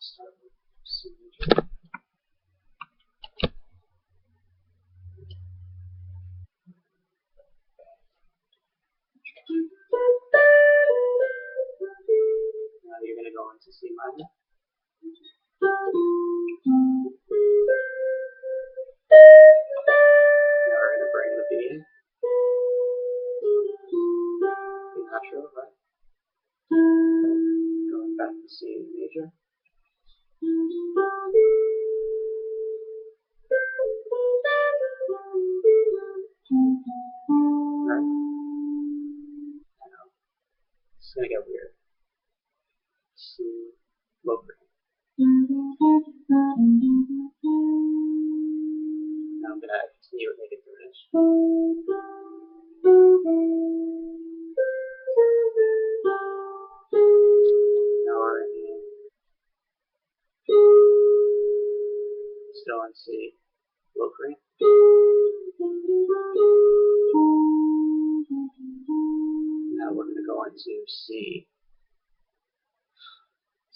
Start with C major. Now you're going to go into C minor. Now we're going to bring the B in. B natural, right? Going back to C major. Right? I know. It's going to get weird. C low grade. Now I'm going to continue with negative diminished. Now we're in still in C low grade. Now we're going to go into C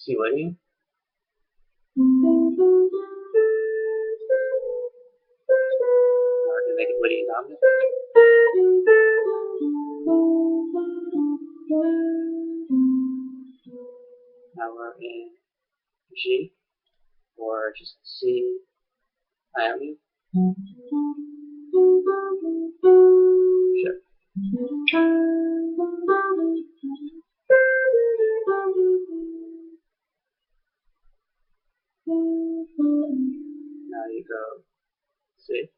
Lydian. We're going to make it Lydian dominant. Now we're in G, or just C Ionian. Sure. Now you go C.